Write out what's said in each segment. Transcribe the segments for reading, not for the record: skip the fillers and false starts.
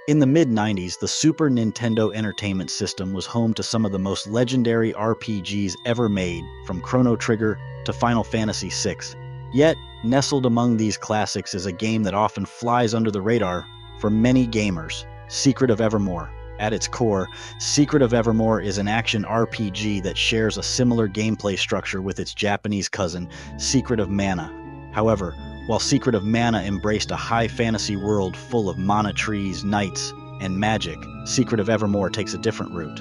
In the mid-90s, the Super Nintendo Entertainment System was home to some of the most legendary RPGs ever made, from Chrono Trigger to Final Fantasy VI. Yet, nestled among these classics is a game that often flies under the radar for many gamers, Secret of Evermore. At its core, Secret of Evermore is an action RPG that shares a similar gameplay structure with its Japanese cousin, Secret of Mana. However, while Secret of Mana embraced a high fantasy world full of mana trees, knights, and magic, Secret of Evermore takes a different route.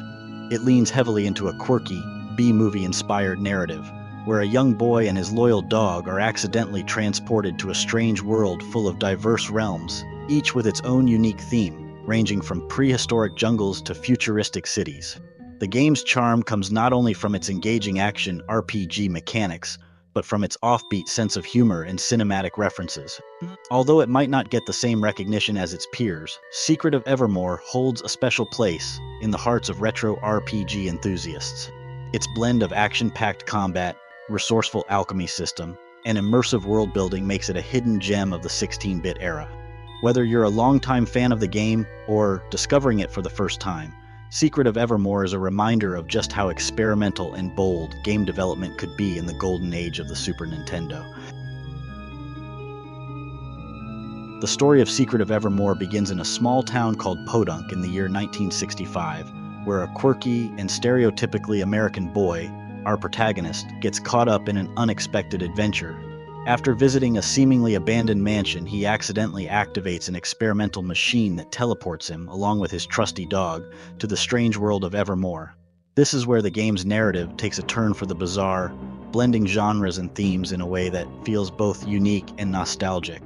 It leans heavily into a quirky, B-movie-inspired narrative, where a young boy and his loyal dog are accidentally transported to a strange world full of diverse realms, each with its own unique theme, ranging from prehistoric jungles to futuristic cities. The game's charm comes not only from its engaging action RPG mechanics, but from its offbeat sense of humor and cinematic references. Although it might not get the same recognition as its peers, Secret of Evermore holds a special place in the hearts of retro RPG enthusiasts. Its blend of action-packed combat, resourceful alchemy system, and immersive world-building makes it a hidden gem of the 16-bit era. Whether you're a longtime fan of the game or discovering it for the first time, Secret of Evermore is a reminder of just how experimental and bold game development could be in the golden age of the Super Nintendo. The story of Secret of Evermore begins in a small town called Podunk in the year 1965, where a quirky and stereotypically American boy, our protagonist, gets caught up in an unexpected adventure. After visiting a seemingly abandoned mansion, he accidentally activates an experimental machine that teleports him, along with his trusty dog, to the strange world of Evermore. This is where the game's narrative takes a turn for the bizarre, blending genres and themes in a way that feels both unique and nostalgic.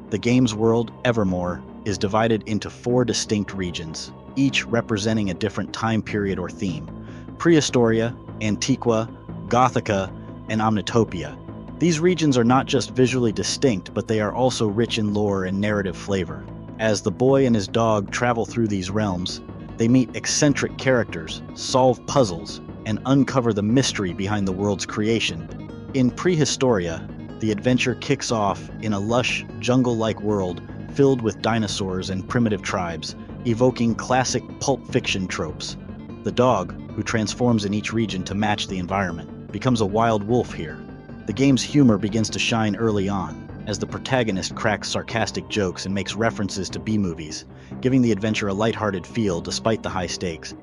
The game's world, Evermore, is divided into 4 distinct regions, each representing a different time period or theme: Prehistoria, Antiqua, Gothica, and Omnitopia. These regions are not just visually distinct, but they are also rich in lore and narrative flavor. As the boy and his dog travel through these realms, they meet eccentric characters, solve puzzles, and uncover the mystery behind the world's creation. In Prehistoria, the adventure kicks off in a lush, jungle-like world filled with dinosaurs and primitive tribes, evoking classic pulp fiction tropes. The dog, who transforms in each region to match the environment, becomes a wild wolf here. The game's humor begins to shine early on, as the protagonist cracks sarcastic jokes and makes references to B-movies, giving the adventure a lighthearted feel despite the high stakes.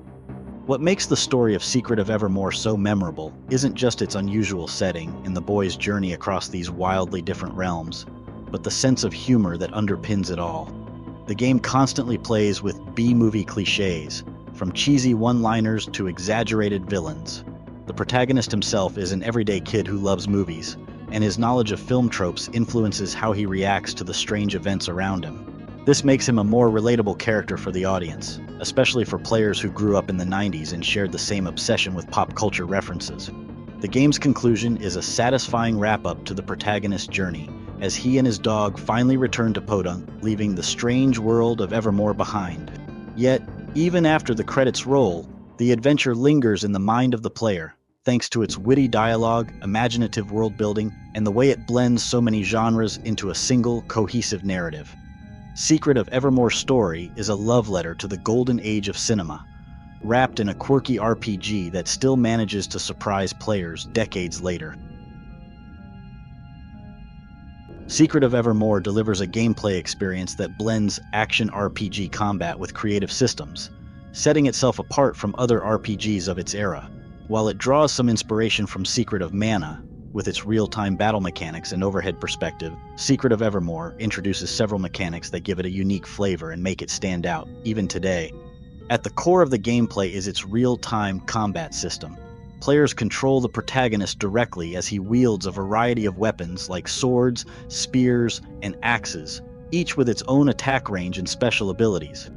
What makes the story of Secret of Evermore so memorable isn't just its unusual setting and the boy's journey across these wildly different realms, but the sense of humor that underpins it all. The game constantly plays with B-movie cliches, from cheesy one-liners to exaggerated villains. The protagonist himself is an everyday kid who loves movies, and his knowledge of film tropes influences how he reacts to the strange events around him. This makes him a more relatable character for the audience, especially for players who grew up in the 90s and shared the same obsession with pop culture references. The game's conclusion is a satisfying wrap-up to the protagonist's journey, as he and his dog finally return to Podunk, leaving the strange world of Evermore behind. Yet, even after the credits roll, the adventure lingers in the mind of the player, thanks to its witty dialogue, imaginative world-building, and the way it blends so many genres into a single, cohesive narrative. Secret of Evermore's story is a love letter to the golden age of cinema, wrapped in a quirky RPG that still manages to surprise players decades later. Secret of Evermore delivers a gameplay experience that blends action RPG combat with creative systems, setting itself apart from other RPGs of its era. While it draws some inspiration from Secret of Mana, with its real-time battle mechanics and overhead perspective, Secret of Evermore introduces several mechanics that give it a unique flavor and make it stand out, even today. At the core of the gameplay is its real-time combat system. Players control the protagonist directly as he wields a variety of weapons like swords, spears, and axes, each with its own attack range and special abilities.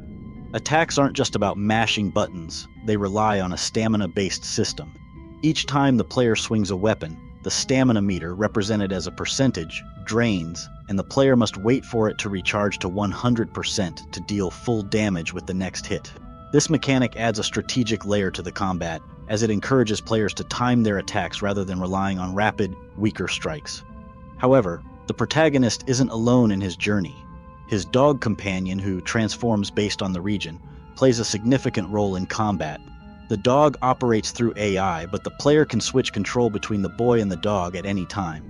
Attacks aren't just about mashing buttons, they rely on a stamina-based system. Each time the player swings a weapon, the stamina meter, represented as a percentage, drains, and the player must wait for it to recharge to 100% to deal full damage with the next hit. This mechanic adds a strategic layer to the combat, as it encourages players to time their attacks rather than relying on rapid, weaker strikes. However, the protagonist isn't alone in his journey. His dog companion, who transforms based on the region, plays a significant role in combat. The dog operates through AI, but the player can switch control between the boy and the dog at any time.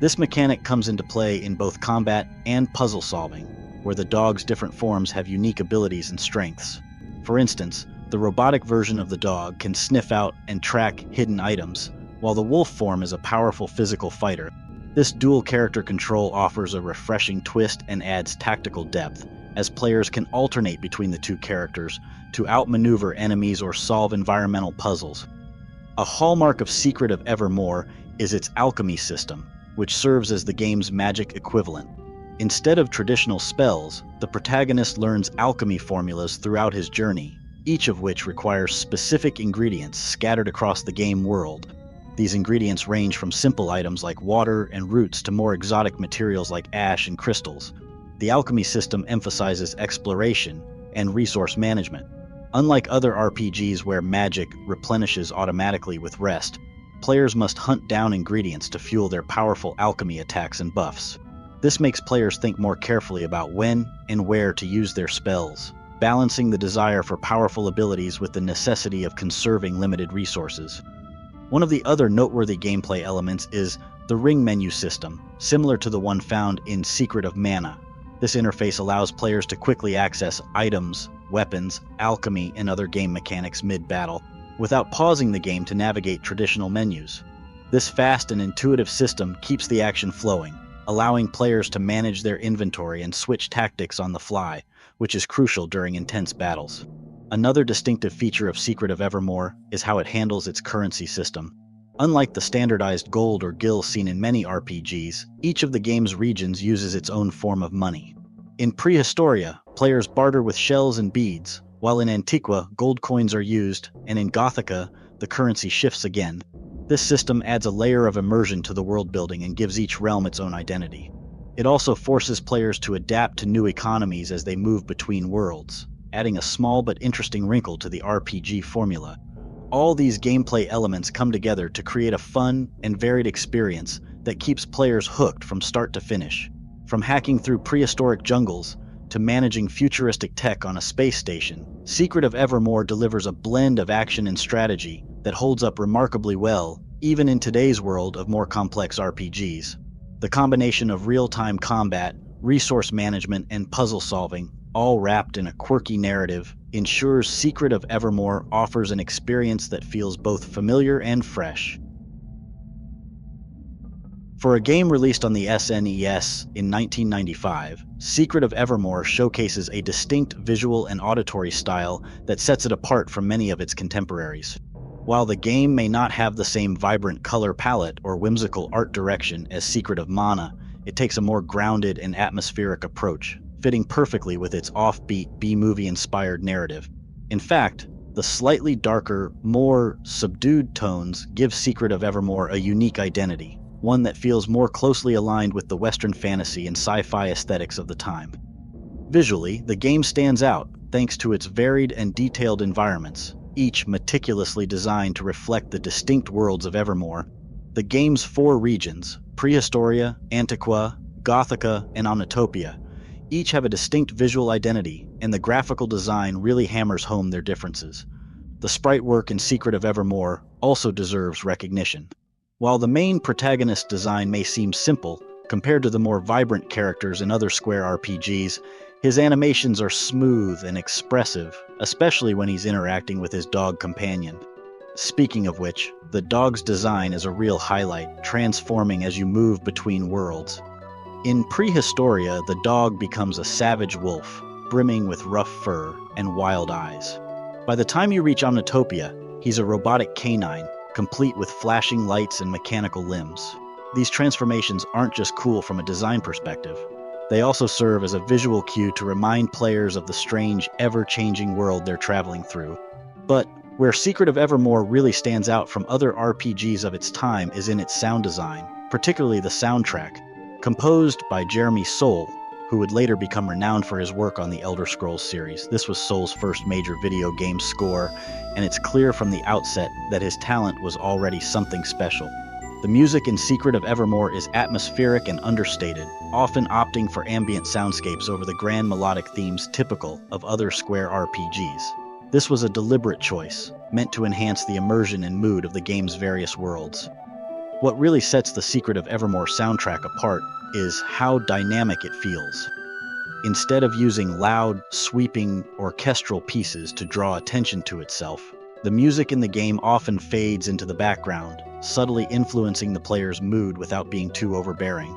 This mechanic comes into play in both combat and puzzle solving, where the dog's different forms have unique abilities and strengths. For instance, the robotic version of the dog can sniff out and track hidden items, while the wolf form is a powerful physical fighter. This dual character control offers a refreshing twist and adds tactical depth, as players can alternate between the two characters to outmaneuver enemies or solve environmental puzzles. A hallmark of Secret of Evermore is its alchemy system, which serves as the game's magic equivalent. Instead of traditional spells, the protagonist learns alchemy formulas throughout his journey, each of which requires specific ingredients scattered across the game world. These ingredients range from simple items like water and roots to more exotic materials like ash and crystals. The alchemy system emphasizes exploration and resource management. Unlike other RPGs where magic replenishes automatically with rest, players must hunt down ingredients to fuel their powerful alchemy attacks and buffs. This makes players think more carefully about when and where to use their spells, balancing the desire for powerful abilities with the necessity of conserving limited resources. One of the other noteworthy gameplay elements is the ring menu system, similar to the one found in Secret of Mana. This interface allows players to quickly access items, weapons, alchemy, and other game mechanics mid-battle, without pausing the game to navigate traditional menus. This fast and intuitive system keeps the action flowing, allowing players to manage their inventory and switch tactics on the fly, which is crucial during intense battles. Another distinctive feature of Secret of Evermore is how it handles its currency system. Unlike the standardized gold or gil seen in many RPGs, each of the game's regions uses its own form of money. In Prehistoria, players barter with shells and beads, while in Antiqua, gold coins are used, and in Gothica, the currency shifts again. This system adds a layer of immersion to the world building and gives each realm its own identity. It also forces players to adapt to new economies as they move between worlds, adding a small but interesting wrinkle to the RPG formula. All these gameplay elements come together to create a fun and varied experience that keeps players hooked from start to finish. From hacking through prehistoric jungles to managing futuristic tech on a space station, Secret of Evermore delivers a blend of action and strategy that holds up remarkably well, even in today's world of more complex RPGs. The combination of real-time combat, resource management, and puzzle solving, all wrapped in a quirky narrative, ensures Secret of Evermore offers an experience that feels both familiar and fresh. For a game released on the SNES in 1995, Secret of Evermore showcases a distinct visual and auditory style that sets it apart from many of its contemporaries. While the game may not have the same vibrant color palette or whimsical art direction as Secret of Mana, it takes a more grounded and atmospheric approach, fitting perfectly with its offbeat B-movie-inspired narrative. In fact, the slightly darker, more subdued tones give Secret of Evermore a unique identity, one that feels more closely aligned with the Western fantasy and sci-fi aesthetics of the time. Visually, the game stands out thanks to its varied and detailed environments, each meticulously designed to reflect the distinct worlds of Evermore. The game's 4 regions, Prehistoria, Antiqua, Gothica, and Omnitopia, each have a distinct visual identity, and the graphical design really hammers home their differences. The sprite work in Secret of Evermore also deserves recognition. While the main protagonist design may seem simple, compared to the more vibrant characters in other Square RPGs, his animations are smooth and expressive, especially when he's interacting with his dog companion. Speaking of which, the dog's design is a real highlight, transforming as you move between worlds. In Prehistoria, the dog becomes a savage wolf, brimming with rough fur and wild eyes. By the time you reach Omnitopia, he's a robotic canine, complete with flashing lights and mechanical limbs. These transformations aren't just cool from a design perspective. They also serve as a visual cue to remind players of the strange, ever-changing world they're traveling through. But where Secret of Evermore really stands out from other RPGs of its time is in its sound design, particularly the soundtrack. Composed by Jeremy Soule, who would later become renowned for his work on the Elder Scrolls series. This was Soule's first major video game score, and it's clear from the outset that his talent was already something special. The music in Secret of Evermore is atmospheric and understated, often opting for ambient soundscapes over the grand melodic themes typical of other Square RPGs. This was a deliberate choice, meant to enhance the immersion and mood of the game's various worlds. What really sets the Secret of Evermore soundtrack apart is how dynamic it feels. Instead of using loud, sweeping, orchestral pieces to draw attention to itself, the music in the game often fades into the background, subtly influencing the player's mood without being too overbearing.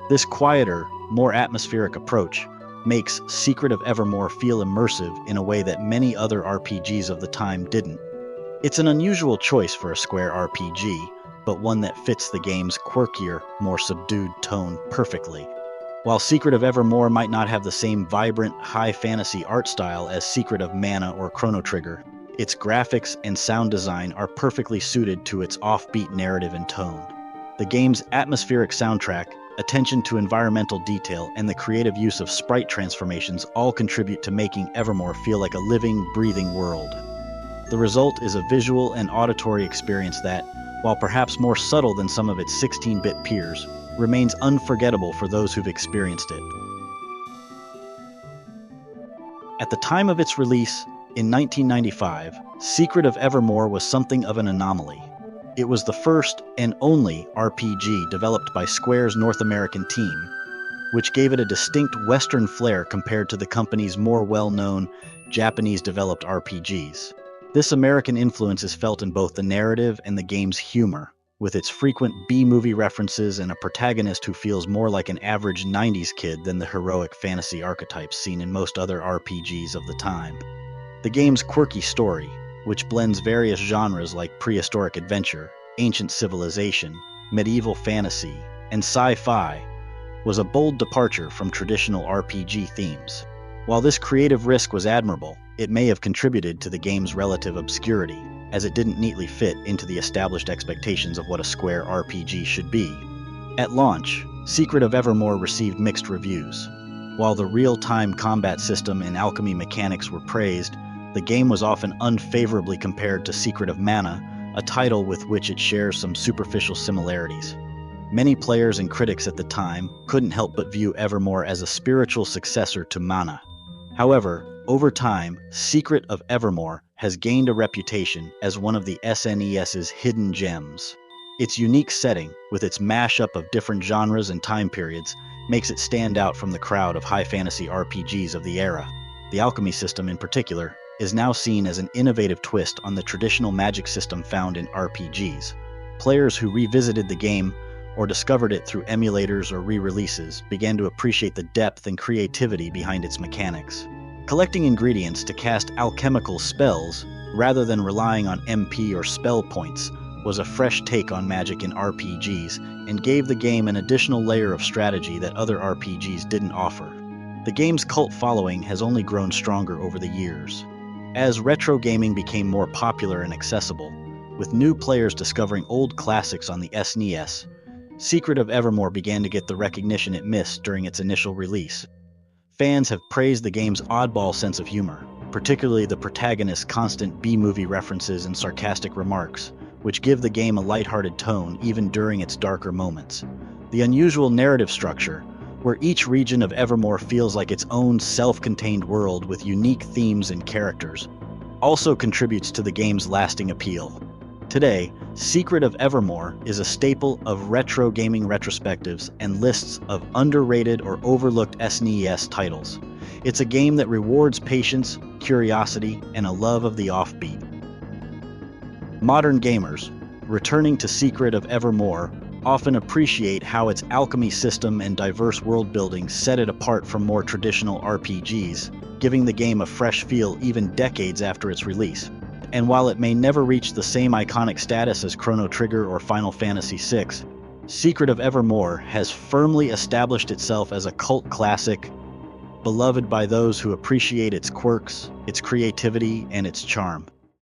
This quieter, more atmospheric approach makes Secret of Evermore feel immersive in a way that many other RPGs of the time didn't. It's an unusual choice for a Square RPG, but one that fits the game's quirkier, more subdued tone perfectly. While Secret of Evermore might not have the same vibrant, high fantasy art style as Secret of Mana or Chrono Trigger, its graphics and sound design are perfectly suited to its offbeat narrative and tone. The game's atmospheric soundtrack, attention to environmental detail, and the creative use of sprite transformations all contribute to making Evermore feel like a living, breathing world. The result is a visual and auditory experience that, while perhaps more subtle than some of its 16-bit peers, remains unforgettable for those who've experienced it. At the time of its release, in 1995, Secret of Evermore was something of an anomaly. It was the first and only RPG developed by Square's North American team, which gave it a distinct Western flair compared to the company's more well-known Japanese-developed RPGs. This American influence is felt in both the narrative and the game's humor, with its frequent B-movie references and a protagonist who feels more like an average 90s kid than the heroic fantasy archetypes seen in most other RPGs of the time. The game's quirky story, which blends various genres like prehistoric adventure, ancient civilization, medieval fantasy, and sci-fi, was a bold departure from traditional RPG themes. While this creative risk was admirable, it may have contributed to the game's relative obscurity, as it didn't neatly fit into the established expectations of what a Square RPG should be. At launch, Secret of Evermore received mixed reviews. While the real-time combat system and alchemy mechanics were praised, the game was often unfavorably compared to Secret of Mana, a title with which it shares some superficial similarities. Many players and critics at the time couldn't help but view Evermore as a spiritual successor to Mana. However, over time, Secret of Evermore has gained a reputation as one of the SNES's hidden gems. Its unique setting, with its mashup of different genres and time periods, makes it stand out from the crowd of high fantasy RPGs of the era. The alchemy system, in particular, is now seen as an innovative twist on the traditional magic system found in RPGs. Players who revisited the game or discovered it through emulators or re-releases began to appreciate the depth and creativity behind its mechanics. Collecting ingredients to cast alchemical spells, rather than relying on MP or spell points, was a fresh take on magic in RPGs and gave the game an additional layer of strategy that other RPGs didn't offer. The game's cult following has only grown stronger over the years. As retro gaming became more popular and accessible, with new players discovering old classics on the SNES, Secret of Evermore began to get the recognition it missed during its initial release. Fans have praised the game's oddball sense of humor, particularly the protagonist's constant B-movie references and sarcastic remarks, which give the game a lighthearted tone even during its darker moments. The unusual narrative structure, where each region of Evermore feels like its own self-contained world with unique themes and characters, also contributes to the game's lasting appeal. Today, Secret of Evermore is a staple of retro gaming retrospectives and lists of underrated or overlooked SNES titles. It's a game that rewards patience, curiosity, and a love of the offbeat. Modern gamers, returning to Secret of Evermore, often appreciate how its alchemy system and diverse world building set it apart from more traditional RPGs, giving the game a fresh feel even decades after its release. And while it may never reach the same iconic status as Chrono Trigger or Final Fantasy VI, Secret of Evermore has firmly established itself as a cult classic, beloved by those who appreciate its quirks, its creativity, and its charm.